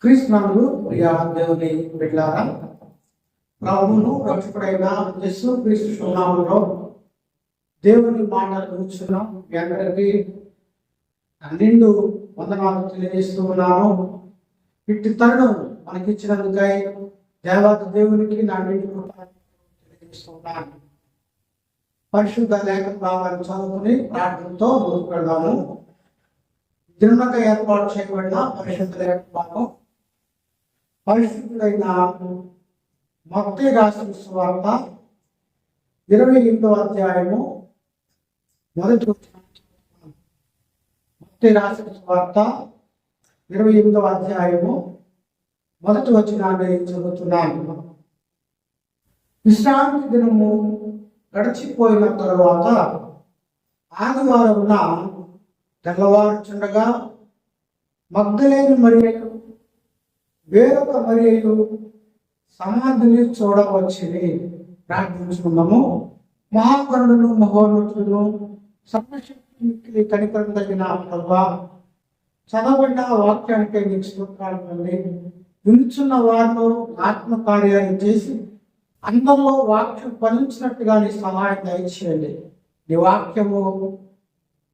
క్రీస్తునందు ప్రియా దేవుని బిడ్డలారా, ప్రభువును రక్షకుడైన యేసు క్రీస్తు నామములో దేవుని మాటలు కూర్చున్నాం. మీ అందరికీ నిండు వందనాలు తెలియజేస్తూ ఉన్నాను. ఇట్టి తరుణం మనకిచ్చినందుకై దేవత దేవునికి నా నిండు తెలియజేస్తూ ఉన్నాను. పరిశుద్ధ లేఖన భావాన్ని చదువుకుని ప్రార్థనతో ముందుకు వెళ్దాము. దినక ఏర్పాటు చేయబడిన పరిశుద్ధ లేఖన భాగం పరిశుద్ధుడైన మత్తయి రాసిన సువార్త 28వ అధ్యాయము మొదటి మత్తయి రాసిన సువార్త 28వ అధ్యాయము మొదటి వచనాన్ని చదువుతున్నాను. విశ్రాంతి దినము గడిచిపోయిన తరువాత ఆదివారమున తెల్లవారుచుండగా మగ్దలేని మరియలు వేరొక మరియలు సమాధిని చూడవచ్చింది. ప్రార్థించుకున్నాము. మహాకరుణులను మహోన్నతులను సర్వశక్తి కనికరం తగిన ప్రభా, చదవబడిన వాక్యానికి నీకు స్తోత్రాలు అండి. వినుచున్న వారిలో ఆత్మకార్యాలు చేసి అందరిలో వాక్యం ఫలించినట్టుగా నీ సహాయం దయచేయండి. నీ వాక్యము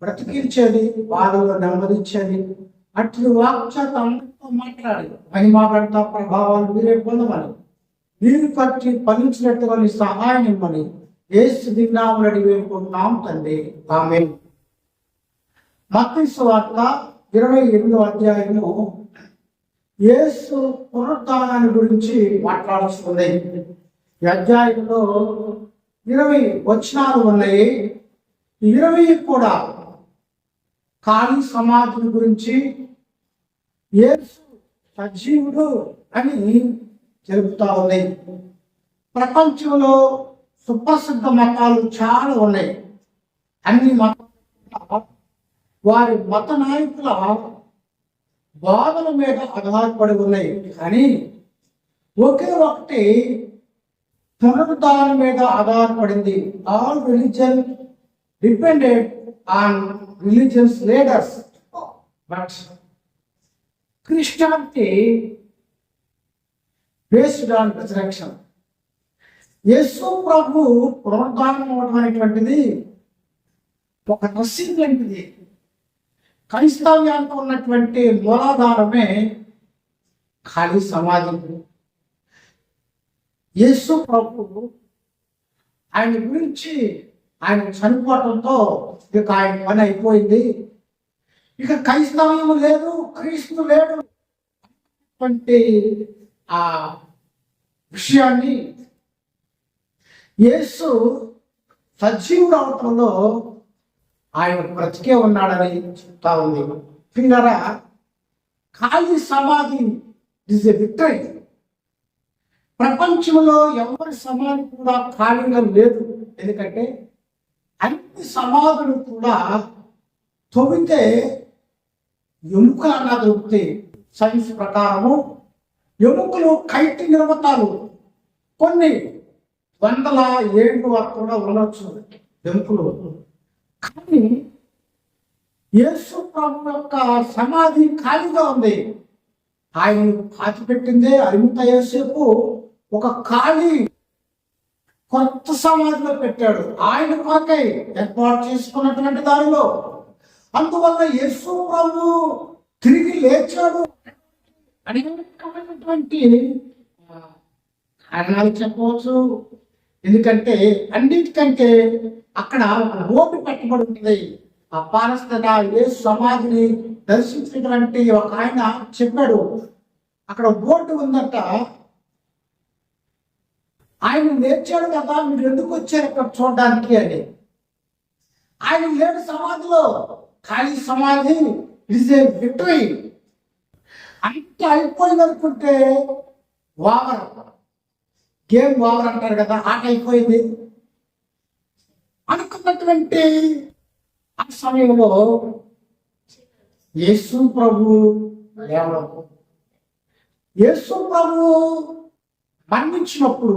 బ్రతికించేది, బాధలో నెమ్మదించేది. అట్లు వాక్యాత అందరితో మాట్లాడి మహిమాగంట ప్రభావాలు మీరే పొందమని, మీరు పట్టి ఫలించినట్టుగా నీ సహాయం ఇవ్వమని యేసు దినాములు అడిగి వేడుకుంటున్నాం తండ్రి. ఆమేన్. మత్తయి సువార్త 28వ అధ్యాయము యేసు పునరుత్థానాన్ని గురించి మాట్లాడుతుంది. ఈ అధ్యాయంలో 20 వచనాలు ఉన్నాయి. 20 కూడా ఖాళీ సమాధిని గురించి, యేసు సజీవుడు అని తెలుపుతా ఉన్నాయి. ప్రపంచంలో సుప్రసిద్ధ మతాలు చాలా ఉన్నాయి. అన్ని మతాలు వారి మత నాయకుల బోధన మీద ఆధారపడి ఉన్నాయి. కానీ ఒకే ఒకటి పునరుద్ధానం మీద ఆధారపడింది. All religion depended on religious leaders, but Christianity based on resurrection. యేసు ప్రభు పునరుద్ధానం అవడం అనేటువంటిది ఒక రహస్యం లాంటిది. క్రైస్తవ్యానికి ఉన్నటువంటి మూలాధారమే ఖాళీ సమాధి. యేసు ప్రభు ఆయన గురించి, ఆయన చనిపోవడంతో ఇక ఆయన పని అయిపోయింది. ఇక క్రైస్తవ్యం లేదు, క్రీస్తు లేడు అటువంటి ఆ విషయాన్ని యేసు సజీవుడు అవటంలో ఆయన బ్రతికే ఉన్నాడని చెప్తా ఉంది. పిల్లరా, ఖాళీ సమాధి ఇస్ ఎ విక్టరీ. ప్రపంచంలో ఎవరి సమాధి కూడా ఖాళీగా లేదు. ఎందుకంటే అన్ని సమాధులు కూడా తవ్వితే ఎముకలన్నా దొరుకుతాయి. సైన్స్ ప్రకారము ఎముకలు కైటి నిర్మతాలు కొన్ని వందల ఏళ్ళు వరకు కూడా ఉండొచ్చు ఎముకలు. కానీ యేసు ప్రభు యొక్క సమాధి ఖాళీగా ఉంది. ఆయన పాతిపెట్టిందే అరిమిత యేసేపు ఒక ఖాళీ కొత్త సమాధిలో పెట్టాడు. ఆయన కొరకై ఏర్పాటు చేసుకున్నటువంటి దానిలో. అందువల్ల యేసు ప్రభు తిరిగి లేచాడు అనేకమైనటువంటి కారణాలు చెప్పవచ్చు. ఎందుకంటే అన్నిటికంటే అక్కడ బోర్డు పెట్టబడి ఉంది. ఆ పాలస్తీనా యేసు సమాధిని దర్శించినటువంటి ఒక ఆయన చెప్పాడు, అక్కడ బోర్డు ఉందంట, ఆయన లేచాడు కదా, మీరు ఎందుకు వచ్చారు ఇక్కడ చూడడానికి అని. ఆయన లేడు సమాధిలో, ఖాళీ సమాధి. It's a victory. అంటే అయిపోయింది అనుకుంటే ఓవర్, గేమ్ ఓవర్ అంటారు కదా, ఆట అయిపోయింది అనుకున్నటువంటి ఆ సమయంలో యేసు ప్రభు లేవడం. యేసు ప్రభు మరణించినప్పుడు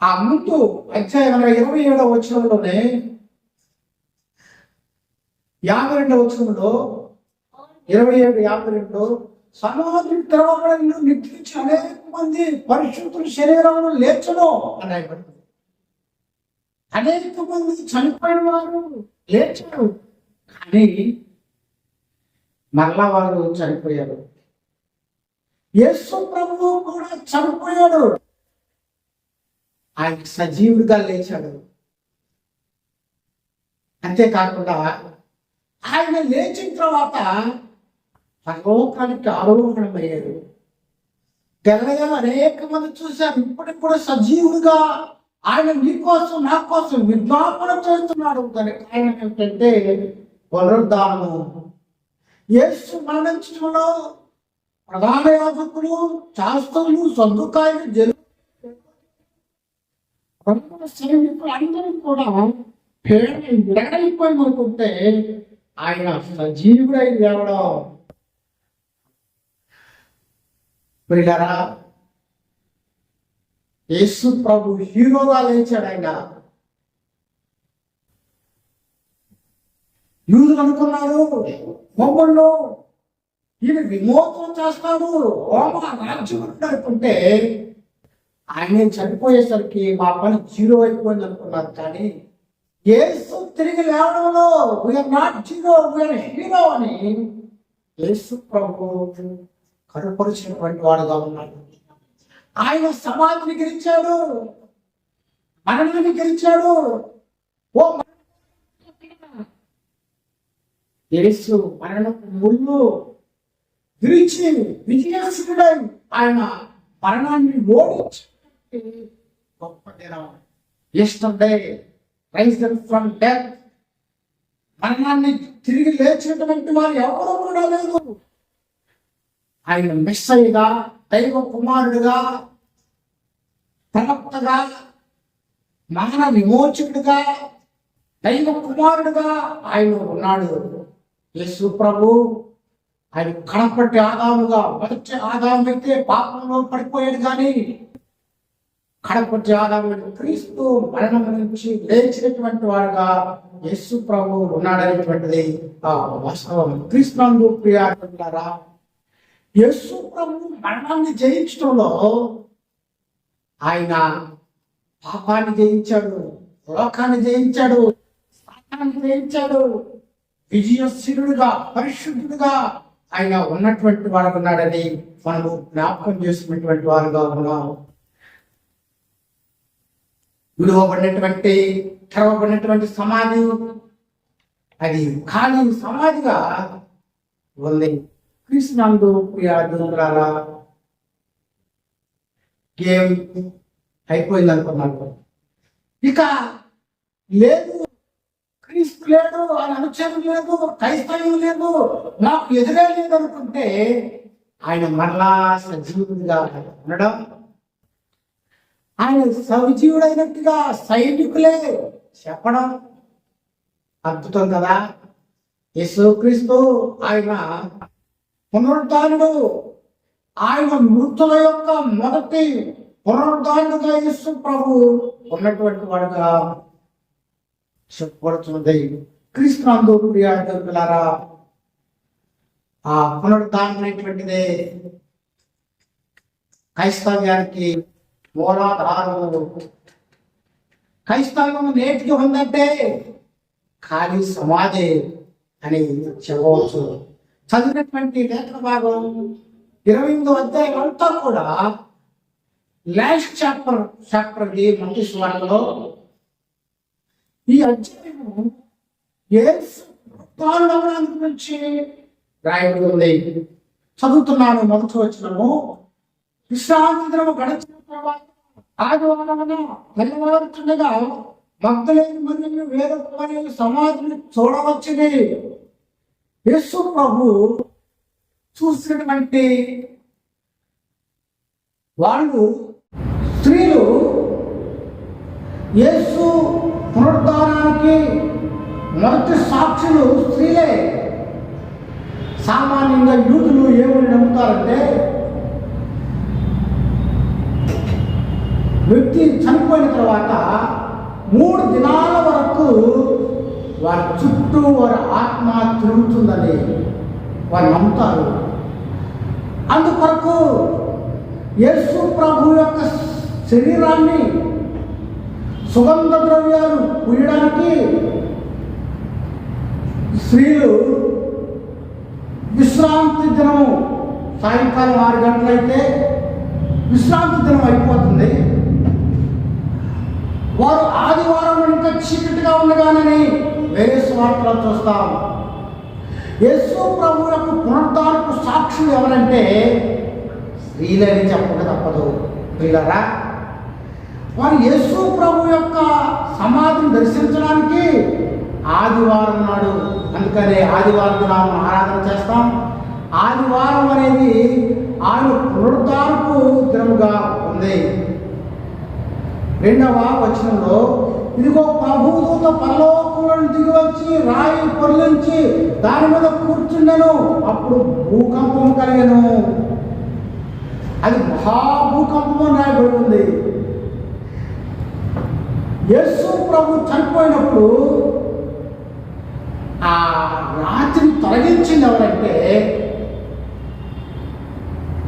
ఆ ముందు అధ్యాయం 27వ వచనంలోనే 52వ వచనంలో 27:52 సమాధి తెరవబడిన నిద్రించి అనేక మంది పరిశుద్ధుల శరీరంలో లేచను అని రాయబడింది. అనేక మంది చనిపోయిన వారు లేచారు, కానీ మరలా వారు చనిపోయారు. యేసు ప్రభువు కూడా చనిపోయాడు, ఆయన సజీవుడిగా లేచాడు. అంతేకాకుండా ఆయన లేచిన తర్వాత పరలోకానికి ఆరోహణమయ్యారు. తెల్లగా అనేక మంది చూశారు. ఇప్పటికి కూడా సజీవుడిగా ఆయన నీకోసం నా కోసం విజ్ఞాపన చేస్తున్నాడు. దానికి కారణం ఏమిటంటే పునరుద్ధానం. యేసు మరణించడంలో ప్రధాన యాజకులు, శాస్త్రులు, సద్దుకాయలు, సైనికులు అందరూ కూడా విడగలిపోయి అనుకుంటే ఆయన సజీవుడై లేవడం. ప్రియులారా, యేసు ప్రభు హీరోగా లేచాడు. ఆయన యూదులు అనుకున్నారు, మమ్మల్ని ఈయన విమోచన చేస్తాడు, రోమ రాజ్యం అనుకుంటే ఆయన చనిపోయేసరికి మా పని జీరో అయిపోయింది అనుకున్నారు. కానీ యేసు తిరిగి లేవడంలో we are not zero, we are hero అని యేసు ప్రభు కనపరిచినటువంటి వాడుగా ఉన్నాడు. ఆయన సమాధిని గెలిచాడు, మరణాన్ని గెలిచాడు. ఓ యేసు మరణపు ముళ్ళు విరిచి విజయాసుడై ఆయన మరణాన్ని ఓడించి గొప్ప దినం. Yesterday raised from death. మరణాన్ని తిరిగి లేచినటువంటి వారు ఎవరు కూడా లేదు. ఆయన మెస్సయ్యగా, దైవ కుమారుడిగా, ప్రవక్తగా, మానవ విమోచకుడిగా, దైవ కుమారుడిగా ఆయన ఉన్నాడు. యేసు ప్రభు ఆయన కడపటి ఆదాముగా, మొదటి ఆదాము అయితే పాపంలో పడిపోయాడు, కానీ కడపటి ఆదాము క్రీస్తు మరణం నుంచి లేచినటువంటి వాడుగా యేసు ప్రభు ఉన్నాడనేటువంటిది వాస్తవం. క్రీస్తునందు ప్రియులారా, యేసు ప్రభు మరణాన్ని జయించడంలో ఆయన పాపాన్ని జయించాడు, లోకాన్ని జయించాడు, సాతాన్ని జయించాడు. విజయశీలుడుగా, పరిశుద్ధుడుగా ఆయన ఉన్నటువంటి వాడు ఉన్నాడని మనము జ్ఞాపకం చేసినటువంటి వారుగా ఉన్నాం. విలువబడినటువంటి, తెరవబడినటువంటి సమాధి అది ఖాళీ సమాధిగా ఉంది. క్రీస్తునందు ప్రియులారా, గేమ్ అయిపోయింది అనుకున్నాను. ఇక లేదు, క్రీస్తు లేడు, ఆయన అనుచరులు లేదు, క్రైస్తవం లేదు, నాకు ఎదురే లేదు అనుకుంటే ఆయన మరలా సజీవుడిగా ఉండడం, ఆయన సజీవుడైనట్టుగా సైనికులే చెప్పడం అద్భుతం కదా. యేసుక్రీస్తు ఆయన పునరుద్ధానుడు, ఆయన మృతుల యొక్క మొదటి పునరుద్ధానుడుగా యేసు ప్రభు ఉన్నటువంటి వాడుగా చెప్పబడుతుంది. క్రీస్తునందు ప్రియులారా, ఆ పునరుద్ధానం అనేటువంటిదే క్రైస్తవ్యానికి మూలాధారము. క్రైస్తవం నేటికి ఉందంటే ఖాళీ సమాధి అని చెప్పవచ్చు. చదివినటువంటి లేఖన భాగం 28వ అధ్యాయం అంతా కూడా లాస్ట్ చాప్టర్ మత్తయి సువార్తలో ఈ అధ్యాయము యేసు పునరుద్ధానం గురించి రాయబడి ఉంది. చదువుతున్నాను. మొదటి వచనము, విశ్రాంతి దినము గడిచిన తర్వాత ఆదివారమున తెల్లవారుతుండగా మగ్దలేని మరియను వేరొక మరియను సమాధిని చూడవచ్చుని. యేసు ప్రభు చూసినటువంటి వాళ్ళు స్త్రీలు యేసు పునరుద్ధానానికి మొదటి సాక్షులు స్త్రీలే. సామాన్యంగా యూదులు ఏమని నమ్ముతారంటే, వ్యక్తి చనిపోయిన తర్వాత 3 దినాల వరకు వారి చుట్టూ వారి ఆత్మ తిరుగుతుందని వారు నమ్ముతారు. అందుకొరకు యేసు ప్రభు యొక్క శరీరాన్ని సుగంధ ద్రవ్యాలు పూయడానికి స్త్రీలు విశ్రాంతి దినము సాయంకాలం 6 గంటలైతే విశ్రాంతి దినం అయిపోతుంది. వారు ఆదివారం ఇంకా చీకటిగా ఉండగానని వేరే సువార్తలో చూస్తాం. యేసు ప్రభు యొక్క పునరుద్ధానపు సాక్షులు ఎవరంటే స్త్రీలని చెప్పక తప్పదు. ప్రియులారా, వారు యేసు ప్రభు యొక్క సమాధిని దర్శించడానికి ఆదివారం నాడు, అందుకనే ఆదివారం నాడు ఆరాధన చేస్తాం. ఆదివారం అనేది ఆయన పునరుద్ధానపు దినముగా ఉంది. 2వ వచనంలో ఇదిగో ప్రభుదూత పరలోకములను దిగివచ్చి రాయి పొర్లించి దాని మీద కూర్చుండెను, అప్పుడు భూకంపం కలిగెను. అది మహాభూకంపం రాయబడి ఉంది. యేసు ప్రభు చనిపోయినప్పుడు ఆ రాత్రిని తొలగించింది ఎవరంటే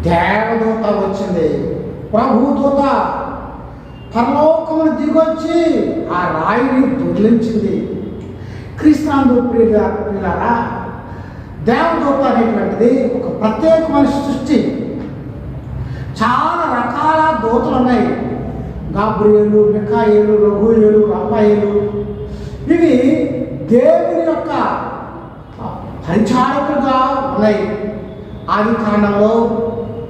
దేవదూత వచ్చింది. ప్రభుదూత పరలోకమును దిగొచ్చి ఆ రాయిని దొర్లించింది. క్రీస్తునందు ప్రియులారా, దేవదూత అనేటువంటిది ఒక ప్రత్యేకమైన సృష్టి. చాలా రకాల దూతలు ఉన్నాయి. గాబ్రియేలు, మిఖాయేలు, రఘుయేలు, రఫాయేలు. ఇవి దేవుని యొక్క పరిచారకులుగా ఉన్నాయి. ఆది కాండంలో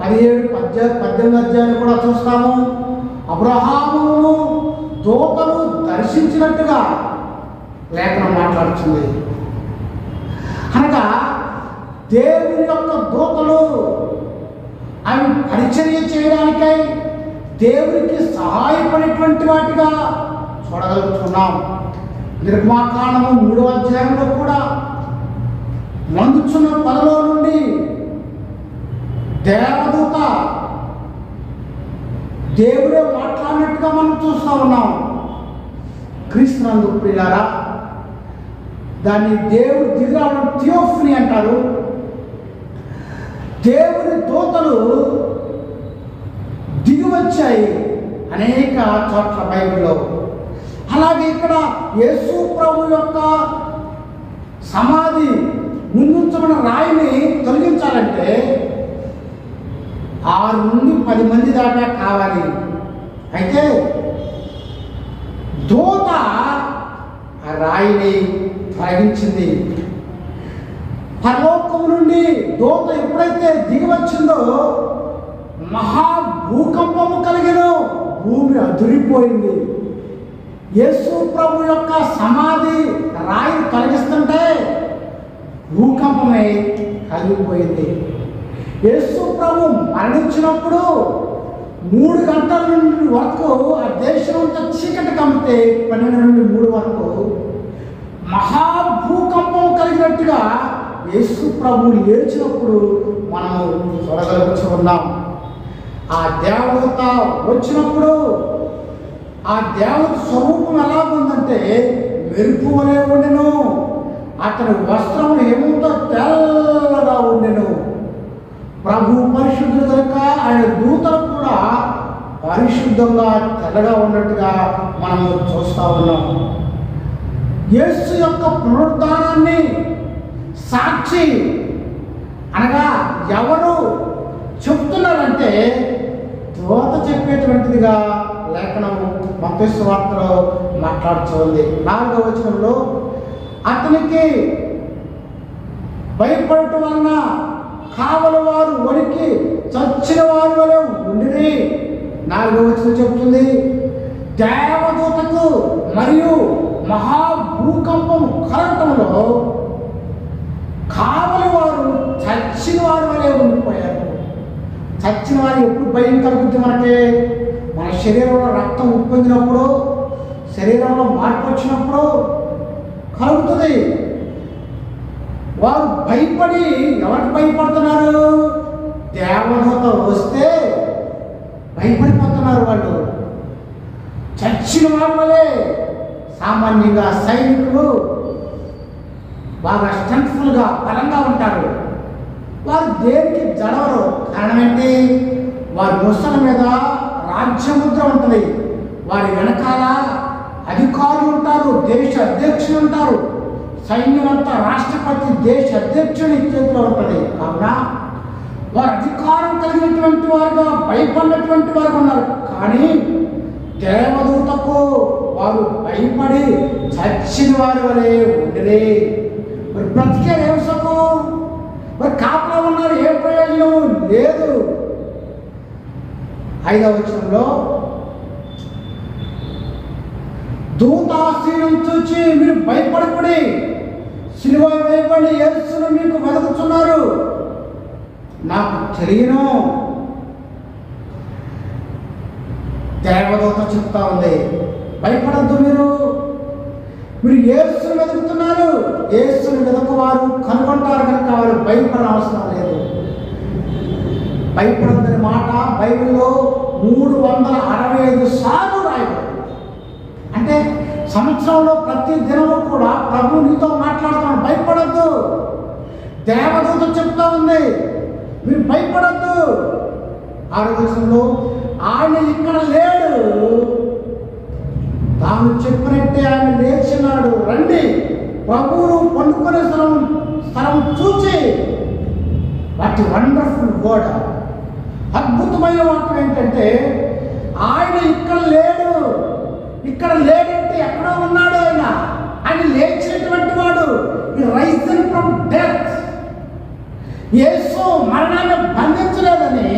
17-18 అధ్యాయాలు కూడా చూస్తాము. అబ్రహామును దూతలు దర్శించినట్టుగా లేఖనం మాట్లాడుతుంది. అనగా దేవుని యొక్క దూతలు అవి పరిచర్య చేయడానికై దేవునికి సహాయపడేటువంటి వాటిగా చూడగలుగుతున్నాం. నిర్గమాకాండము 3వ అధ్యాయంలో కూడా మందుచున్న పొదలో నుండి దేవదూత దేవుడే మాట్లాడినట్టుగా మనం చూస్తూ ఉన్నాం. క్రీస్తునందు ప్రియులారా, దాన్ని దేవుడు దిగిరావడం థియోఫనీ అంటారు. దేవుని దూతలు దిగి వచ్చాయి అనేక చోట్ల బైబిల్లో. అలాగే ఇక్కడ యేసు ప్రభు యొక్క సమాధి ముందుంచబడిన రాయిని తొలగించాలంటే 6 నుండి 10 మంది దాకా కావాలి. అయితే దూత ఆ రాయిని తొలగించింది. పరలోకము నుండి దూత ఎప్పుడైతే దిగి వచ్చిందో మహాభూకంపము కలిగెను, భూమి అదిరిపోయింది. యేసు ప్రభు యొక్క సమాధి రాయి తొలగిస్తుంటే భూకంపమే కలిగిపోయింది. యేసు ప్రభు మరణించినప్పుడు 3 గంటల నుండి వరకు ఆ దేశం అంతా చీకటి కమ్మితే 12 నుండి 3 వరకు మహాభూకంపం కలిగినట్టుగా యేసు ప్రభు లేచినప్పుడు మనము చూడగలుగుతూ ఉన్నాం. ఆ దేవదూత వచ్చినప్పుడు ఆ దేవత స్వరూపం ఎలా ఉందంటే మెరుపు వలె ఉండెను. అతని వస్త్రములు ఏముందో తెల్లగా ఉండెను. ప్రభు పరిశుద్ధుడు కనుక ఆయన దూతలు కూడా పరిశుద్ధంగా తెల్లగా ఉన్నట్టుగా మనము చూస్తూ ఉన్నాం. యేసు యొక్క పునరుద్ధానాన్ని సాక్షి అనగా ఎవరు చెప్తున్నారంటే దూత చెప్పేటువంటిదిగా లేఖనము మత్తయి సువార్తలో మాట్లాడుతుంది. 4వ వచనంలో అతనికి భయపడటం వలన కావలి వారు వణికి చచ్చిన వారి వలె ఉండిరి. 4వ వచనం చెప్తుంది, దేవదూతకు మరియు మహాభూకంపం కలగటంలో కావలి వారు చచ్చిన వారి వలె ఉండిపోయారు. చచ్చిన వారు ఎప్పుడు భయం కలుగుతుంది మనకి? మన శరీరంలో రక్తం ఉప్పొందినప్పుడు, శరీరంలో మార్పు వచ్చినప్పుడు కలుగుతుంది. వారు భయపడి ఎవరికి భయపడుతున్నారు? దేవదూత వస్తే భయపడిపోతున్నారు. వాళ్ళు చచ్చిన వారి వలె. సామాన్యంగా సైనికులు బాగా స్ట్రెంగ్త్ఫుల్గా బలంగా ఉంటారు. వారు దేనికి జడవరు. కారణం ఏంటి? వారి ముసల మీద రాజ్యముద్ర ఉంటుంది, వారి వెనకాల అధికారులు ఉంటారు, దేశ అధ్యక్షులు ఉంటారు, సైన్యం అంతా రాష్ట్రపతి దేశ అధ్యక్షుని చేతిలో ఉంటుంది. కావున వారు అధికారం కలిగినటువంటి వారుగా భయపడినటువంటి వారు ఉన్నారు. కానీ దేవదూతకు వారు భయపడి చచ్చిన వారి వలె ఉండరే. మరి బ్రతికే రేవసకు మరి కాపలా ఉన్నారు, ఏ ప్రయోజనం లేదు. 5వ వచనంలో దూత స్త్రీలను చూచి మీరు భయపడకుడి, సిలువ వేయబడి యేసును మీకు వెతుకుతున్నారు, నాకు తెలియను. దేవదూత చెప్తా ఉంది, భయపడద్దు, మీరు యేసును వెతుకుతున్నారు, యేసును వెతుకువారు కనుగొంటారు కనుక వారు భయపడ అవసరం లేదు. భయపడద్దని మాట బైబిల్లో 365 సార్లు రాయబడింది. అంటే సంవత్సరంలో ప్రతి దినము కూడా ప్రభు నీతో మాట్లాడుతున్నాడు, భయపడద్దు. దేవదూత చెప్తా ఉంది, మీరు భయపడద్దు. 6వ వచనంలో ఆయన ఇక్కడ లేడు, తాను చెప్పినట్టే ఆయన లేచినాడు, రండి ప్రభువును పండుకునే స్థలం చూచి. వాటి వండర్ఫుల్ వర్డ్, అద్భుతమైన వాక్యం ఏంటంటే ఆయన ఇక్కడ లేడు. ఇక్కడ లేడంటే ఎక్కడో ఉన్నాడు. ఆయన లేచినటువంటి వాడు, రైజన్ ఫ్రమ్ డెత్. యేసు మరణాన్ని బంధించలేదని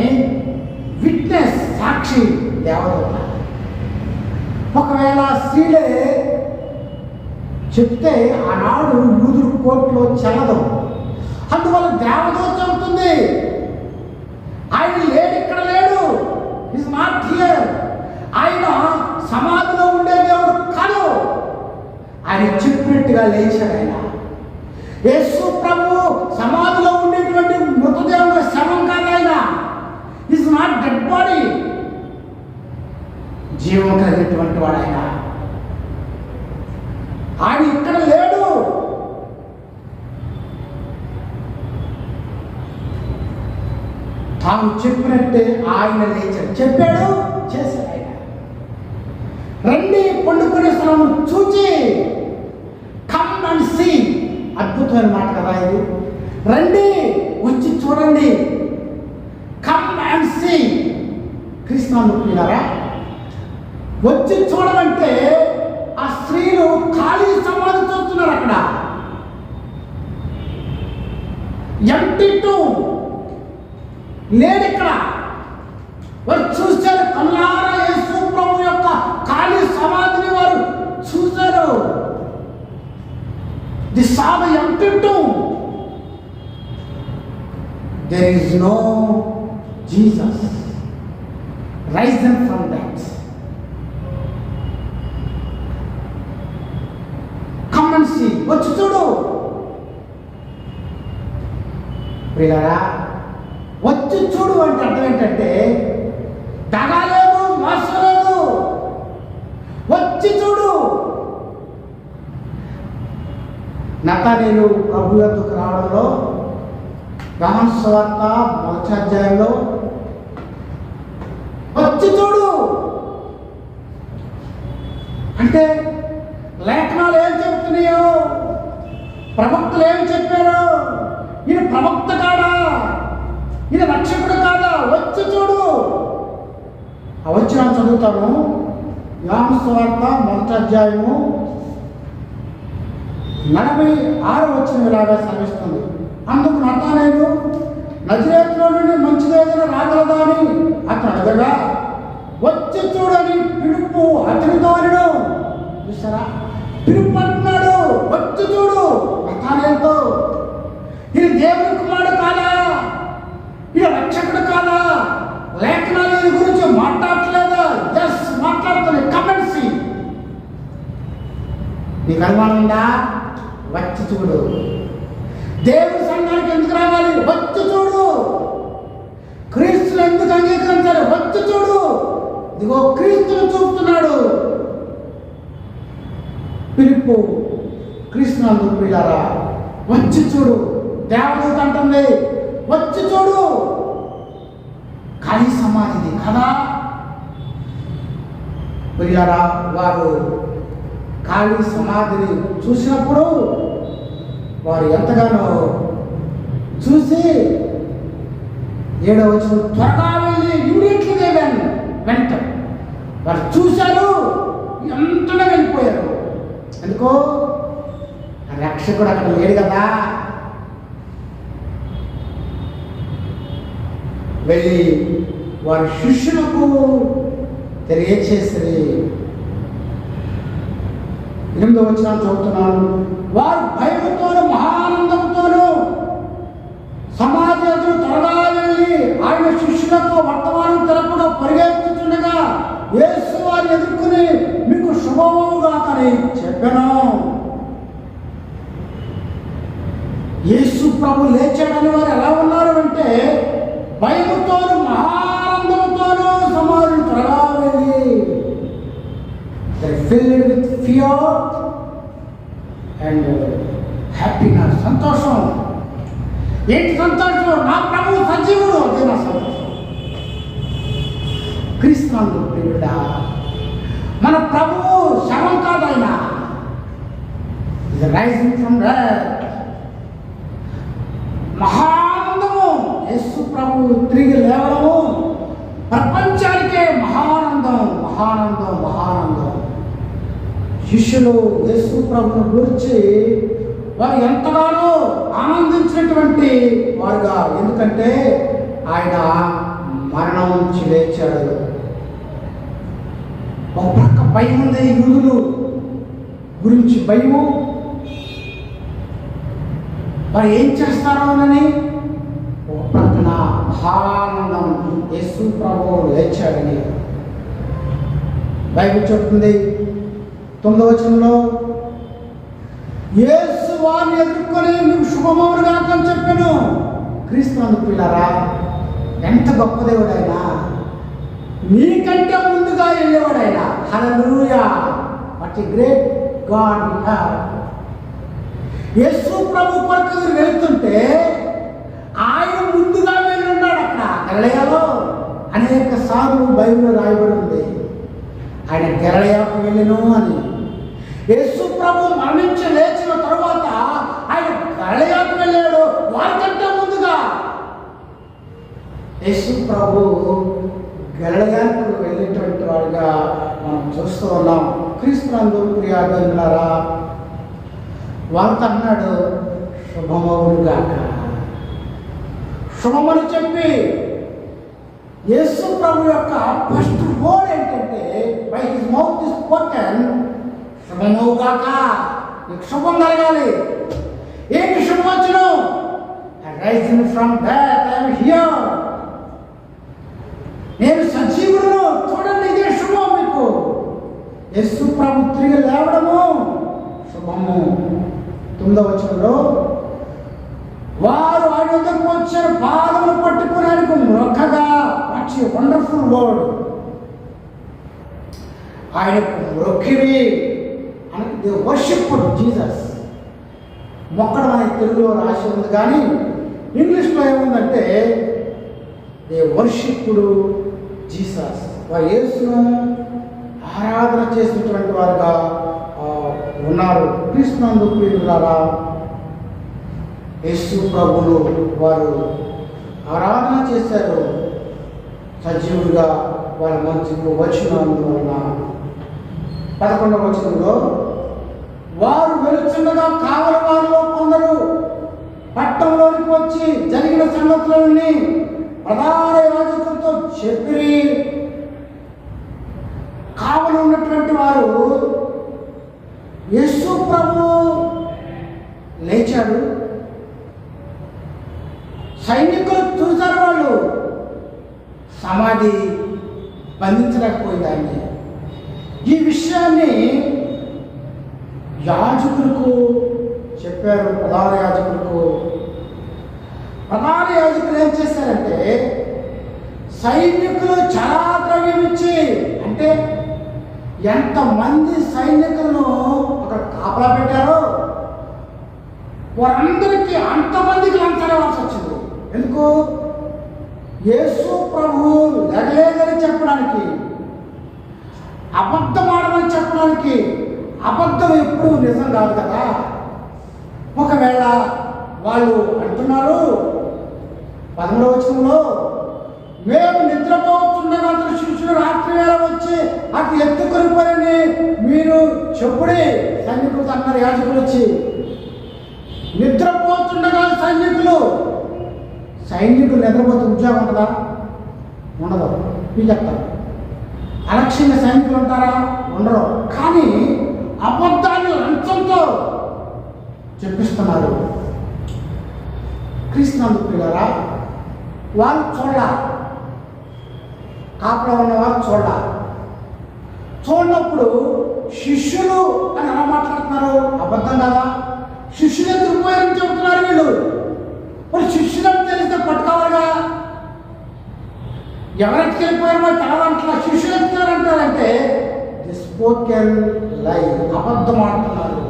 విట్నెస్, సాక్షి దేవదూత. ఒకవేళ స్త్రీలే చెప్తే ఆనాడు యూదుల కోర్టులో చెల్లదు. అందువల్ల దేవదూత చెబుతుంది, ఆయన లేడు, ఇక్కడ లేడు, ఈజ్ నాట్ హియర్. ఆయన సమాధిలో ఉండే దేవుడు కాదు, ఆయన చెప్పినట్టుగా లేచాడు. ఆయన యేసు ప్రభు సమాధిలో ఉండేటువంటి మృతదేవుడు శవం కాదు. ఆయన ఈజ్ నాట్ డెడ్ బాడీ, జీవం కలిగినటువంటి వాడు. ఆయన ఇక్కడ లేడు. తాను చెప్పినట్టే ఆయన లేచాడు, చెప్పాడు, చేశాడు. ఆయన రండి పండుకునే స్థలం చూచి, కమ్ అండ్ సీ. అద్భుతమైన మాట కదా ఇది. రండి వచ్చి చూడండి, కమ్ అండ్ సీ. కృష్ణానుకున్నారా? వచ్చి చూడమంటే ఆ స్త్రీలు ఖాళీ సమాధి చూస్తున్నారు. అక్కడ ఎంటీ టూమ్ లేడు. ఇక్కడ వారు చూశారు, కల్లారా యేసు ప్రభు యొక్క ఖాళీ సమాధిని వారు చూశారు. The saw the empty tomb. There is no Jesus risen from death. Come and see. వచ్చి చూడు. ప్రియులారా, వచ్చి చూడు అంటే అర్థం ఏంటంటే దగా లేదు, మోసం లేదు. వచ్చి చూడు. నతనేలు ప్రభు యొద్దకు రావడంలో యోహాను సువార్త 1వ అధ్యాయంలో వచ్చి చూడు అంటే లేఖనాలు ఏం చెప్తున్నాయో, ప్రవక్తలు ఏం చెప్పారో, ఈయన ప్రవక్త కాదా, ఈయన రక్షకుడు కాదా, వచ్చి చూడు. ఆ వచ్చిన చదువుతాను. యోహాను సువార్త 1వ అధ్యాయము 46వ వచనం ఇలాగా సెలవిస్తుంది. అందుకు నతానేలు, నజరేతులో నుండి మంచిదేదైనా రాగలదా అని అతను అడగగా, వచ్చి చూడని పిలుపు అతనితో అనడు. చూసారా, పిలుపు అంటున్నాడు, వచ్చి చూడు. నతానేలుతో ఇది దేవుని కుమారుడు కాదా, ఇది రక్షకుడు కాదా, లేఖనాలు దీని గురించి మాట్లాడలేదా? జస్ట్ మాట్లాడుతున్నాయి. కమెంట్స్ నీకు అనుమానం ఉందా? వచ్చి చూడు. దేవుని సంఘానికి ఎందుకు రావాలి? వచ్చి చూడు. క్రీస్తుని ఎందుకు అంగీకరించాలి? వచ్చి చూడు. ఇదిగో క్రీస్తుని చూపుతున్నాడు. పిలుపు క్రీస్తునందు ప్రియులారా, వచ్చి చూడు. దేవదూత అంటుంది, వచ్చి చూడు, ఖాళీ సమాధిది కదా. ప్రియులారా, వారు ఖాళీ సమాధిని చూసినప్పుడు వారు ఎంతగానో చూసి 7వ వచనం, త్వరగా వెళ్ళి ఇమ్మీడియట్లీ వెంట వారు చూశారు, ఎంతనే వెళ్ళిపోయారు. ఎందుకో రక్షకుడు అక్కడ లేడు కదా. వెళ్ళి వారి శిష్యులకు తెలియచేసి 8వ వచనం చదువుతున్నాను. వారు భయముతోనూ మహానందంతోనూ సమాజంలో త్వరగా వెళ్ళి ఆయన శిష్యులతో వర్తమానం తెలపగా పరిగెత్తుతుండగా యేసు వారిని ఎదుర్కొని మీకు శుభముగాకని చెప్పాను. యేసు ప్రభు లేచాడని వారు ఎలా ఉన్నారు అంటే భయముతోనూ మహానందంతోనూ సమాజం త్వరగా వెళ్ళి filled with fear and happiness. సంతోషం. ఏంటి సంతోషం? నా ప్రభు సజీవుడు, అదే నా సంతోషం. క్రీస్తునందు ప్రియుడా, మన ప్రభువు శవం కాదైనా రైజింగ్ ఫ్రమ్ డెత్. మహానందము. యేసు ప్రభు తిరిగి లేవడము ప్రపంచానికే మహానందం, మహానందం, మహానందం. శిష్యులు యేసు ప్రభువును గురించి వారు ఎంతగానో ఆనందించినటువంటి వారుగా, ఎందుకంటే ఆయన మరణం నుంచి లేచాడు. ఒక పక్క భయం ఉంది, యూదులు గురించి భయము, మరి ఏం చేస్తారోనని. ఒక ప్రక్కన మహానందం, యేసు ప్రభువు లేచాడని బైబిల్ చెప్తుంది. 9వ వచనంలో యేసు వారిని ఎదుర్కొని మీకు శుభమవునుగా అని చెప్పాను. క్రీస్తునందు పిల్లరా, ఎంత గొప్ప దేవుడైనా, నీకంటే ముందుగా వెళ్ళేవాడైనా. Hallelujah, what a great God we have. యేసు ప్రభు కొరకు వెళ్తుంటే ఆయన ముందుగా వెళ్ళి ఉన్నాడు. అక్కడ గలిలయలో అనేక సార్లు బైబిల్లో రాయబడి ఉంది ఆయన గలిలయకు వెళ్ళెను అని. యేసు ప్రభు మరణించి లేచిన తరువాత ఆయన గలిలయకు వెళ్ళాడు వారికంటే ముందుగా. యేసు ప్రభు గలిలయకు వెళ్ళేటువంటి వాడుగా మనం చూస్తూ ఉన్నాం. క్రీస్తునందు ప్రియులారా, వారితో అన్నాడు శుభమవునుగాక. శుభమని చెప్పి యేసు ప్రభు యొక్క ఫస్ట్ వర్డ్ ఏంటంటే by his mouth is spoken, శుభమవుగాక, నీకు శుభం కలగాలి. ఏంటి శుభవచనం? Rising from death, I am here, నేను సజీవుడును, చూడండి ఇదే శుభం మీకు. యేసు ప్రభు తిరిగి లేవడము శుభము. 9వ వచనంలో వారు ఆయన వద్దకు వచ్చారు, పాదములు పట్టుకుని ఆయనకు మొక్కగా, వచ్చి వండర్ఫుల్ వర్డ్, ఆయనకు మొక్కిరి అని. They worshipped Jesus. మొక్కడం అనే తెలుగులో రాసి ఉంది, కానీ ఇంగ్లీష్లో ఏముందంటే దే వర్షిప్డ్ జీసస్. వారు యేసును ఆరాధన చేసినటువంటి వారుగా ఉన్నారు. క్రీస్తునందు ప్రియులారా, యేసు ప్రభువును వారు ఆరాధన చేశారు సజీవుడిగా. వాళ్ళ మంచికి వచ్చినందువలన 11వ వచనంలో వారు వెలుచుండగా కావలి వారిలో కొందరు పట్టణంలోనికి వచ్చి జరిగిన సంగతులన్నీ ప్రధాన యాజకులతో చెప్పి, కావలి ఉన్నటువంటి వారు యేసు ప్రభు లేచాడు, సైనికులు చూశారు, వాళ్ళు సమాధి బంధించలేకపోయిందాన్ని. ఈ విషయాన్ని యాజకులకు చెప్పారు, ప్రధాన యాజకులకు. ప్రధాన యాజకులు ఏం చేశారంటే సైనికులు చాలా ద్రవ్యం ఇచ్చి, అంటే ఎంతమంది సైనికులను అక్కడ కాపలా పెట్టారో వారందరికీ అంతమందికి లంచాలు ఇవ్వాల్సి వచ్చింది. ఎందుకు? యేసు ప్రభువు లెగలేదని చెప్పడానికి, అబద్ధం ఆడమని చెప్పడానికి. అబద్ధం ఎప్పుడు నిజం కాదు కదా. ఒకవేళ వాళ్ళు అంటున్నారు 11వ వచనంలో, మేము నిద్రపోతుండగా శిష్యులు రాత్రి వేళ వచ్చి అటు ఎత్తుకొని పోయని మీరు చెప్పుడే సైనికులతో అన్నారు. యాజకులు వచ్చి నిద్రపోతుండగా సైనికులు నిద్రపోతే ఉద్యోగం ఉంటుందా? ఉండదు. మీరు చెప్తారు. అలక్ష్యంగా సైనికులు ఉంటారా? ఉండరు. కానీ అబద్ధాన్ని లంచంతో చెప్పిస్తున్నారు. క్రీస్తునందు ప్రియులారా, వాళ్ళు కాపులో ఉన్నవారు చూడనప్పుడు శిష్యులు అని ఎలా మాట్లాడుతున్నారు? అబద్ధం కదా. శిష్యులే తిరిగిపోయారని చెబుతున్నారు వీళ్ళు. మరి శిష్యులను తెలిస్తే పట్టుకోవాలిగా. ఎవరెట్టుకు వెళ్ళిపోయారో తెలవంటా, శిష్యులు ఎత్తుకారంటారంటే స్పోకెన్ లై, అబద్ధం ఆడుతున్నారు.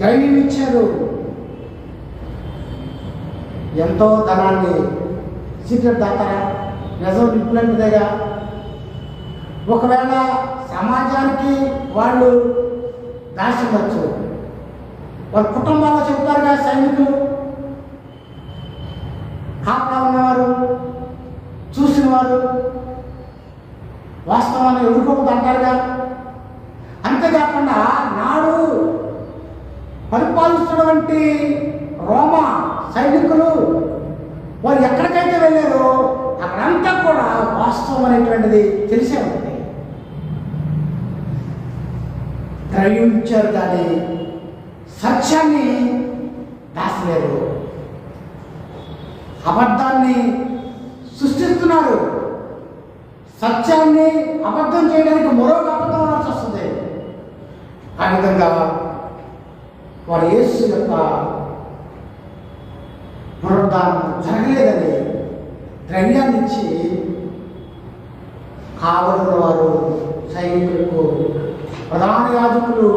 ధైర్యం ఇచ్చారు. ఎంతో ధనాన్ని సీక్రెట్ దాతారా? నిజం నిప్పులంటిదేగా. ఒకవేళ సమాజానికి వాళ్ళు దాచిండొచ్చు. వాళ్ళ కుటుంబాల్లో చెప్తారుగా సైనికులు, కాపలా ఉన్నవారు, చూసిన వారు వాస్తవాన్ని ఎదుర్కోవద్దు అంటారుగా. అంతేకాకుండా నాడు పరిపాలిస్తున్నటువంటి రోమా సైనికులు వారు ఎక్కడికైతే వెళ్ళారో అక్కడంతా కూడా వాస్తవం అనేటువంటిది తెలిసే ఉంటుంది. గ్రహించారు కానీ సత్యాన్ని దాచలేరు. అబద్ధాన్ని సృష్టిస్తున్నారు. సత్యాన్ని అబద్ధం చేయడానికి మరొక అబద్ధం అనాల్సి వస్తుంది. ఆ విధంగా వారు యేసు యొక్క పునరుద్ధానం జరగలేదని ధైర్యాన్ని ఇచ్చి కావలిన వారు సైనికులకు, ప్రధాన యాజకులు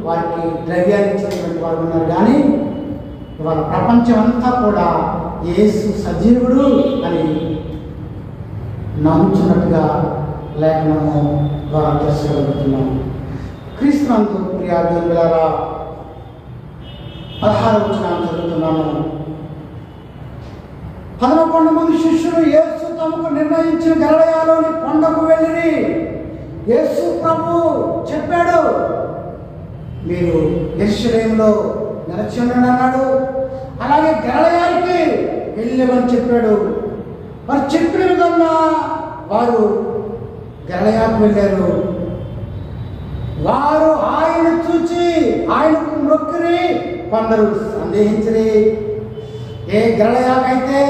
వారికి ధైర్యాన్ని ఇచ్చినటువంటి వారు ఉన్నారు. కానీ వాళ్ళ ప్రపంచం అంతా కూడా యేసు సజీవుడు అని నమ్ముతున్నట్టుగా లేఖనము ద్వారా తెలుసుకోగలుగుతున్నాం. క్రీస్తునందు ప్రియా దేవులారా, 16వ వచనం చదువుతున్నాను. 11 మంది శిష్యులు యేసు తమకు నిర్ణయించిన గలిలయలోని కొండకు వెళ్ళి యేసు ప్రభు చెప్పాడు, మీరు యెరూషలేములో నిలిచి ఉండండి అన్నాడు. అలాగే గలిలయకి వెళ్ళమని చెప్పాడు. వారు చెప్పిన విధంగా వారు గలిలయకు వెళ్ళారు. వారు ఆయన చూచి ఆయనకు మొక్కిరి, కొందరు సందేహించిరి. ఏ గలిలయకైతే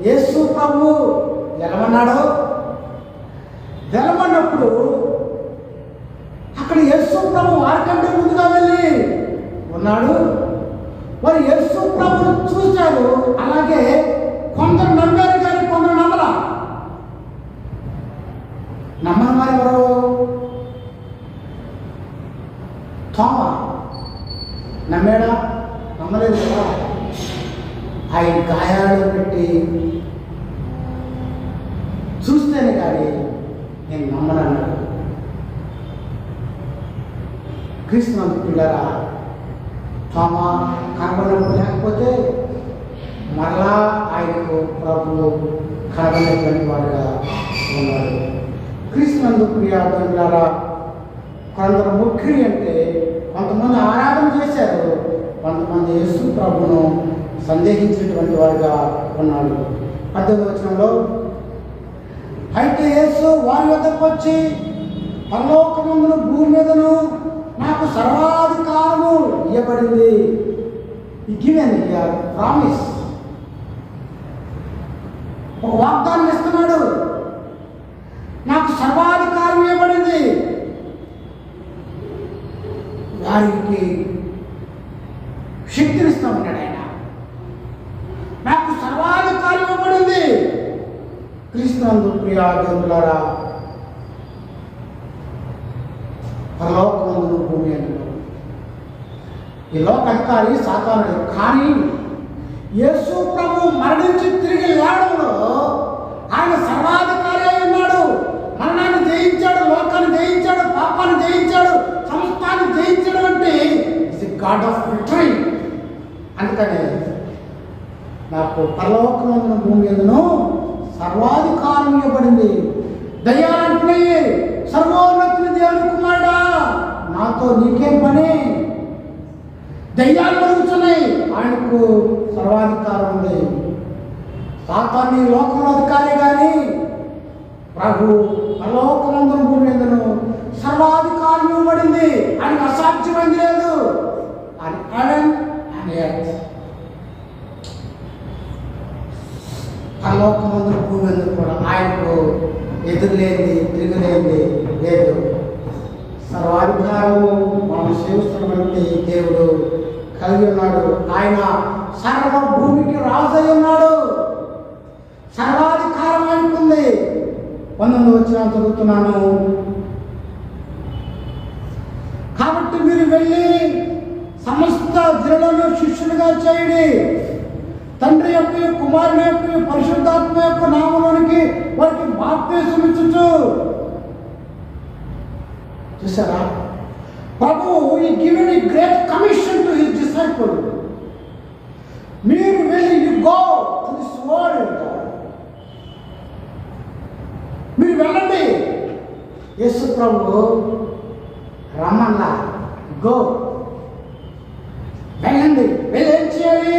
యేసు ప్రభు వెళ్ళమన్నాడో, వెళ్ళమన్నప్పుడు అక్కడ యేసు ప్రభు వారికంటే ముందుగా వెళ్ళి ఉన్నాడు. వారు యేసు ప్రభును చూశారు. అలాగే కొందరు నమ్మారు కానీ కొందరు నమ్మని వారు ఎవరు? తోమా నమ్మాడా? నమ్మలేదు కదా. ఆయన గాయాలు పెట్టి చూస్తేనే కానీ నేను నమ్మనన్నాడు. క్రీస్తునందు పిల్లరా, తోమా కనబడినప్పుడు లేకపోతే మరలా ఆయనకు ప్రభువు కనబడినటువంటి వాడుగా ఉన్నాడు. క్రీస్తునందు ప్రియారా, కొందరు ముఖ్యులు అంటే కొంతమంది ఆరాధన చేశారు, కొంతమంది యేసు ప్రభును సందేహించినటువంటి వాడుగా ఉన్నాడు. 18వ వచనంలో, అయితే యేసు వారి వద్దకు వచ్చి, పరలోకమందును భూమి మీదను నాకు సర్వాధికారము ఇవ్వబడింది. గివెన్ హియర్ ప్రామిస్, ఒక వాగ్దానం ఇస్తున్నాడు. నాకు సర్వాధికారం ఇవ్వబడింది. వారికి శక్తినిస్తా ఉన్నాడు ఆయన. నాకు సర్వాధికారం ఇవ్వబడింది. క్రీస్తునందు ప్రియా దేవులారా, పరలోకమందును భూమి అందును. ఈ లోక అధికారి సాతానుడు. కానీ యేసు ప్రభు మరణించి తిరిగి లేవడంలో ఆయన సర్వాధికారి అయి ఉన్నాడు. మరణాన్ని జయించాడు, లోకాన్ని జయించాడు, పాపాన్ని జయించాడు, సమస్తాన్ని జయించడం అంటే ఇట్స్ గాడ్ ఆఫ్ విక్టరీ. అందుకనే నాకు పరలోకమందున భూమి ఎందును సర్వాధికారం ఇవ్వబడింది. దయ్యాలంటున్నాయి, సర్వోన్నతుని దేవుని కుమారుడా నాతో నీకేం పని? దయ్యాలు అడుగుతున్నాయి, ఆయనకు సర్వాధికారం ఉంది. సాతాను ఈ లోకంలో అధికారి కానీ ప్రభు పరలోకమందున భూమి ఎందును సర్వాధికారం ఇవ్వబడింది. ఆయనకు అసాధ్యమైంది లేదు. పరలోకమందున భూమి ఎందుకు కూడా ఆయనకు ఎదురులేంది, తిరుగులేంది లేదు. సర్వాధికారం మనం సేవిస్తున్నటువంటి దేవుడు కలిగి ఉన్నాడు. ఆయన సర్వ భూమికి రాజు అయి ఉన్నాడు. సర్వాధికారం ఆయనకుంది. 19వ వచనం చదువుతున్నాను. కాబట్టి మీరు వెళ్ళి సమస్త జనులను శిష్యులుగా చేయండి, తండ్రి యొక్క కుమారుని యొక్క పరిశుద్ధాత్మ యొక్క నామములోనికి వారికి బాప్తిసం ఇచ్చుచు. చూసారా, ప్రభు ఈ given a great commission to his disciple. మీరు వెళ్ళి you go to this world. మీరు వెళ్ళండి. యేసు ప్రభు రమ్మన్నా గో, వెళ్ళండి. వెళ్ళి ఏం చేయాలి?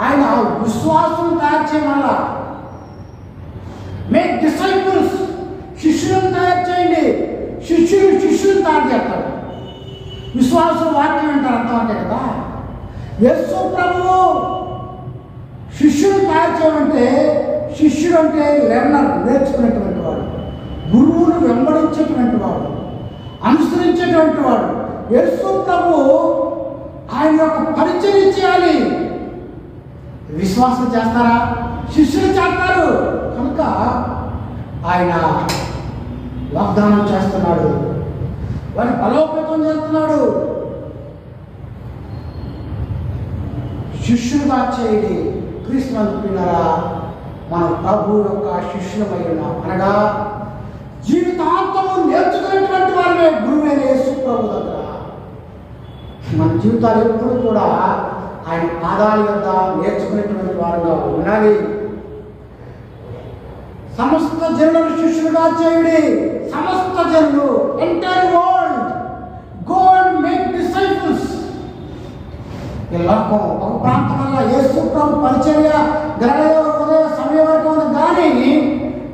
ఆయన విశ్వాసం తయారు చేయమల్లా. మేక్ డిసైపుల్స్, శిష్యులను తయారు చేయండి. శిష్యులు తయారు చేస్తారు. విశ్వాసం వాక్యం అంటారు, అర్థం అంటే కదా. యేసు ప్రభువు శిష్యులు తయారు చేయమంటే, శిష్యుడు అంటే లెర్నర్, నేర్చుకునేటువంటి వాడు, గురువును వెంబడించేటువంటి వాడు, అనుసరించేటువంటి వాడు. యేసు ప్రభు ఆయన యొక్క పరిచయం చేయాలి. విశ్వాసం చేస్తారా? శిష్యులు చేస్తారు. కనుక ఆయన వాగ్దానం చేస్తున్నాడు, వారిని బలోపేతం చేస్తున్నాడు. శిష్యులుగా చేయండి. క్రీస్తునందు ప్రియులారా, మన ప్రభు యొక్క శిష్యులమై ఉన్నాం. అనగా జీవితాంతము నేర్చుకునేటువంటి వారినే గురువైన యేసు ప్రభు దగ్గర. మన జీవితాలు ఎప్పుడు కూడా ఆయన పాదాల వద్ద నేర్చుకునేటువంటి వారుగా ఉండాలి. సమస్త జనులను శిష్యులుగా చేయండి. సమస్త జనులు, entire world, go and make disciples. ఈ లోకం ఒక ప్రాంతం వల్ల యేసు ప్రభు పరిచర్య ఉదయ సమయం వరకు ఉంది. కానీ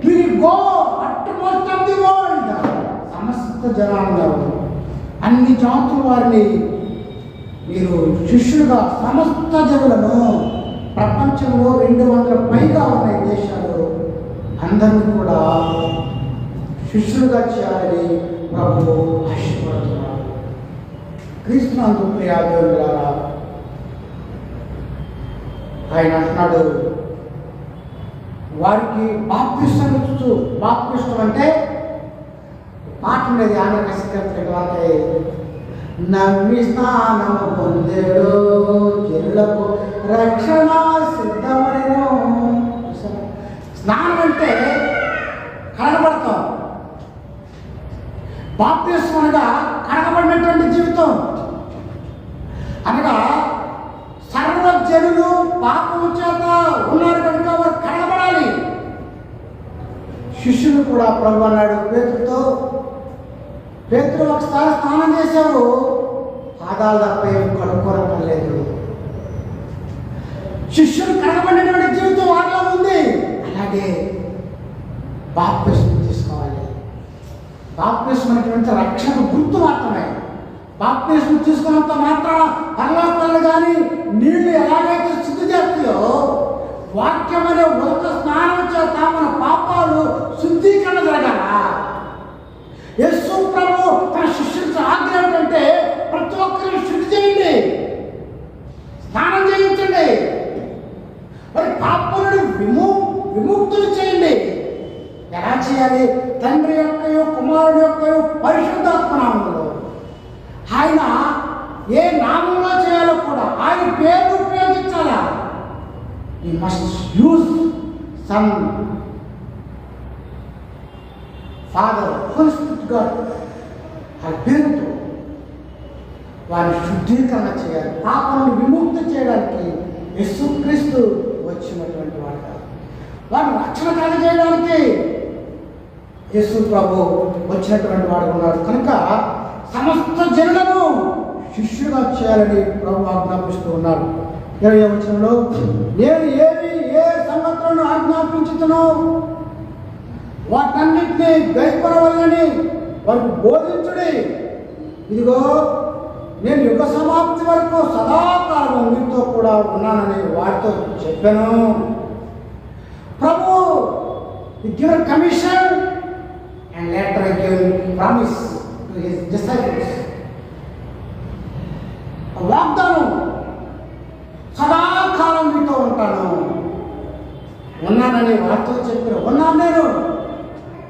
మీరు go at most of the world. సమస్త జనాలు, అన్ని జాతుల వారిని మీరు శిష్యులుగా, సమస్త జనులను, ప్రపంచంలో 200 పైగా ఉన్నాయి దేశాలు, అందరినీ కూడా శిష్యులుగా చేయాలని ప్రభు ఆశపడుతున్నాడు. క్రీస్తునందు ప్రియ దేవులారా, ఆయన అంటున్నాడు వారికి బాప్తిస్మం ఇచ్చు. బాప్తిస్మం అంటే పాట ఉండేది, ఆమె కసికంటే నమ్మి స్నానము పొందేడు జనులకు రక్షణ సిద్ధమను. స్నానం అంటే కడగబడతాం. బాప్తిస్మం అనగా కడగబడినటువంటి జీవితం. అనగా సర్వజనులు పాపము చేత ఉన్నారు కనుక వారు కడగబడాలి. శిష్యులు కూడా ప్రభు అన్నాడు పేతురుతో, పేతురు ఒకసారి స్నానం చేశావు, పాదాలు తప్ప ఏం కడుక్కోరలేదు. శిష్యులు కడగబడినటువంటి జీవితం వారిలో ఉంది. అలాగే బాప్తిస్మం తీసుకోవాలి. బాప్తిస్మం అనేటువంటి రక్షణ గుర్తు మాత్రమే. బాప్తిస్మం తీసుకున్నంత మాత్రాన పరలోకాలు కానీ నీళ్లు ఎలాగైతే శుద్ధి చేస్తాయో, వాక్యం అనే ఉదక స్నానం చేత మన పాపాలు శుద్ధీకరణ జరగాల. యేసు ప్రభు తన శిష్యులకు ఆజ్ఞ ఏంటంటే ప్రతి ఒక్కరిని శుద్ధి చేయండి, స్నానం చేయించండి, మరి పాపాలను విముక్తులు చేయండి. ఎలా చేయాలి? తండ్రి యొక్క కుమారుడు యొక్క పరిశుద్ధాత్మ నామంలో. ఆయన ఏ నామంలో చేయాలో కూడా ఆయన పేరు ఉపయోగించాలా. we must use some Father, Holy Spirit God ఆ పేరుతో వారిని శుద్ధీకరణ చేయాలి. పాపలను విముక్తి చేయడానికి యేసుక్రీస్తు వచ్చినటువంటి వాడు కాదు, వారిని రక్షణ కలగజేయడానికి యేసు ప్రభు వచ్చినటువంటి వాడు ఉన్నాడు. కనుక సమస్త జనులను శిష్యుగా చేయాలని ప్రభు ఆజ్ఞాపిస్తూ ఉన్నాడు. 20వ వచనంలో నేను ఏ సంగతులను ఆజ్ఞాపించుతునో వాటన్నిటినీ గైకొనవలెనని వారికి బోధించుడి. ఇదిగో నేను యుగ సమాప్తి వరకు సదాకాలం మీతో కూడా ఉన్నానని వారితో చెప్పాను. ప్రభు give commission and later give promise to his disciples. వాగ్దానం, సదాకాలం మీతో ఉంటాను, ఉన్నానని వారితో చెప్పారు. ఉన్నాను నేను.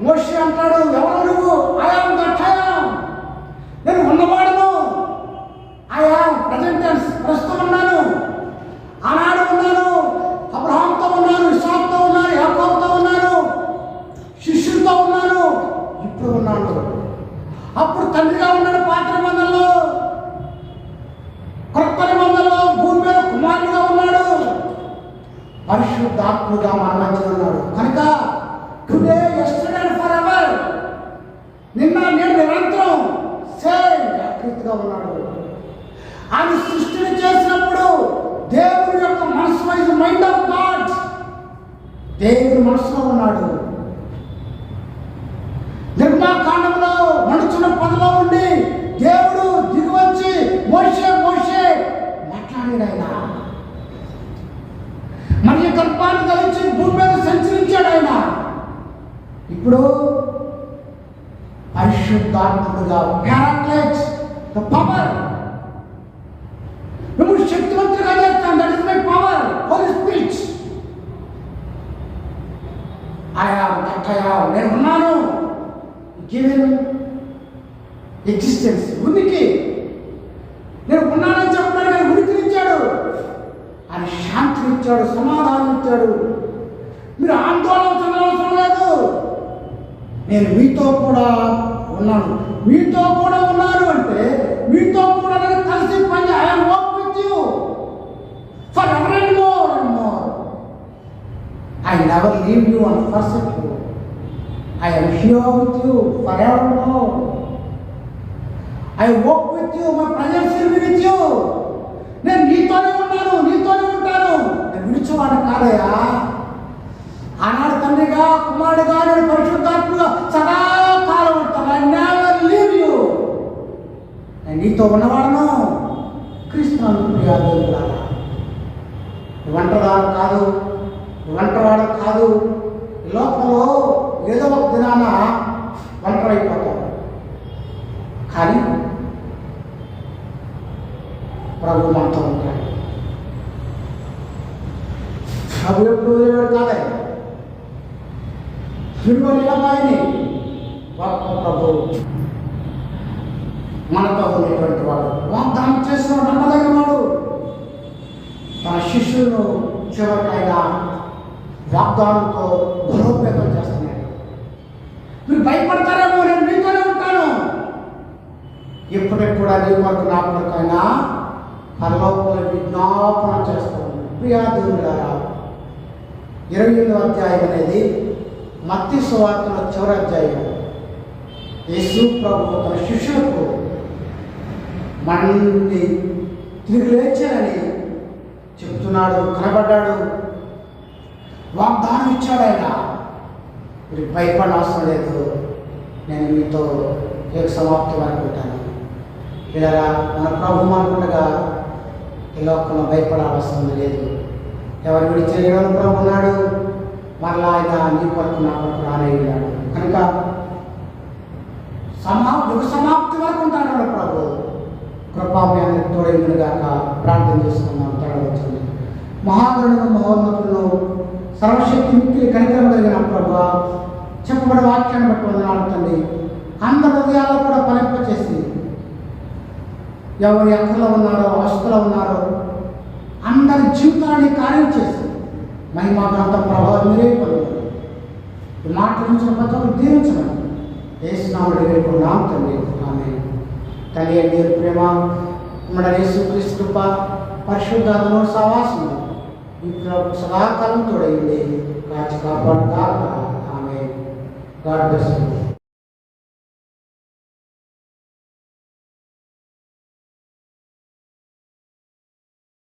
మోషే అంటాడు, ఎవరు నువ్వు? I am that I am. నేను ఉన్నవాడును. ఐ యామ్ ప్రెజెంట్ టెన్స్, ప్రస్తుతం ఉన్నాను, ఆనాడు ఉన్నాను, అబ్రహాంతో ఉన్నాను, ఇస్సాకుతో ఉన్నాను, యాకోబుతో ఉన్నాను, శిష్యులతో ఉన్నాను, ఇప్పుడు ఉన్నాను. అప్పుడు తండ్రిగా ఉన్నాడు పాత నిబంధనలో, కొత్త నిబంధనలో భూమి మీద కుమారుడుగా ఉన్నాడు, పరిశుద్ధాత్ముగా మరణించున్నాడు. కనుక today yesterday and for ever, నిన్న నేడు నిరంతరం సేమ్ యాక్టివ్గా ఉన్నాడు. ఆయన సృష్టిని చేసినప్పుడు దేవుని యొక్క మనసు వైజ్ మైండ్ ఆఫ్ గాడ్ దేవుని మనసులో ఉన్నాడు. నిర్మాకాండంలో మనుషుల పదలో ఉండి దేవుడు దిగివచ్చి మోషే మోషే మాట్లాడాడు. ఆయన మరియు గర్భాన్ని ధరించి భూమి మీద సంచరించాడు. ఆయన ఇప్పుడు పరిశుద్ధాత్ముడుగా పారాక్లైట్ ద పవర్, మిమ్మల్ని శక్తివంతులుగా చేస్తాను. That is my power, holy spirit. నేను ఉన్నాను. గివెన్ ఎగ్జిస్టెన్స్, ఉనికి. నేను ఉన్నానని చెప్పడానికి ఆయన ఉనికినిచ్చాడు, ఆయన శాంతినిచ్చాడు, సమాధానం ఇచ్చాడు. మీరు ఆందోళన చెందవలసిన లేదు. నేను మీతో కూడా ఉన్నాను. మీతో కూడా ఉన్నాను అంటే మీతో కూడా నేను కలిసి పని. I am walk with you for ever and more and more. I never leave you and ఫర్సెక్ you. I am here with you for ever more. I walk with you, my presence will be with you. నేను నీతోనే ఉన్నాను, నీతోనే ఉంటాను. నేను విడిచేవాడు కాదయా. ఆనాడు తండ్రిగా కుమారుడుగా నేను పరిశుద్ధాత్మగా సదాకాలం ఉంటాను. I never leave you. నేను నీతో ఉన్నవాడను. కృష్ణ ప్రియాదేవులారా, ఒంటరివాడు కాదు, ఒంటరివాడు కాదు. ఈ లోకంలో ఏదో ఒక దినాన ఒంటరైపోతాడు. కానీ ప్రభు మనతో ఉంటాడు. ప్రభు ఎప్పుడు వదిలేవాడు కాదే. విడువని గొప్ప ప్రభు మనతో ఉన్నటువంటి వాడు, వాగ్దానం చేసిన నమ్మదగిన వాడు. తన శిష్యులను చివరికైనా వాగ్దానంతో బలోపేతం చేస్తున్నాడు. మీరు భయపడతారేమో, నేను మీతోనే ఉంటాను. ఎప్పుడెప్పుడు నీ కొరకు నా కొరకైనా పరలోకంలో విజ్ఞాపన చేస్తాను. ప్రియా దేవులారా, 28వ అధ్యాయం అనేది మత్తయి సువార్తలో చివరి అధ్యాయం. యేసు ప్రభు తన శిష్యులకు మన నుండి తిరిగి లేచారని చెప్తున్నాడు. కనబడ్డాడు, వాగ్దానం ఇచ్చాడు. ఆయన మీరు భయపడిన అవసరం లేదు, నేను మీతో యుగ సమాప్తి వరకు ఉంటాను. ఇలా మన ప్రభు అనుకుండగా ఈ లోకంలో భయపడాల్సిన లేదు. ఎవరు విడిచిన ఎవరు ప్రభు ఉన్నాడు, మరలా ఆయన నీ కొరకు నా కొరకు రానయ్యాడు. కనుక యుగ సమాప్తి వరకు ఉంటాడు ప్రభు. కృపామయాన్ని తోడైనగాక ప్రార్థన చేసుకున్నాం. తడవచ్చింది. మహాగణుడు మహోన్నతులను సర్వశక్తి ముఖ్య కనికరం కలిగిన ప్రభు, చెప్పబడే వాక్యాన్ని బట్టి వందనాడుతుంది. అందరి హృదయాల్లో కూడా ఫలింపచేసి ఎవరు ఎక్కడలో ఉన్నారో, అవస్థలో ఉన్నారో అందరి జీవితాన్ని కార్యం చేసి మహిమాకంత ప్రభావం మీరే పొందాలి. ఈ మాటల నుంచి ప్రతి ఒక్కరు దీవించమని వేసినాముడు వేడుకున్నాం తండ్రి. ఆమె తల్లి దేవుని ప్రేమ మన యేసుక్రీస్తు కృప పరిశుద్ధాత్మ సహవాసము ఇప్పుడు సదాకాలం తోడైంది కాచి కాపాడుగా. ఆమె గాడ్ బ్లెస్ యు.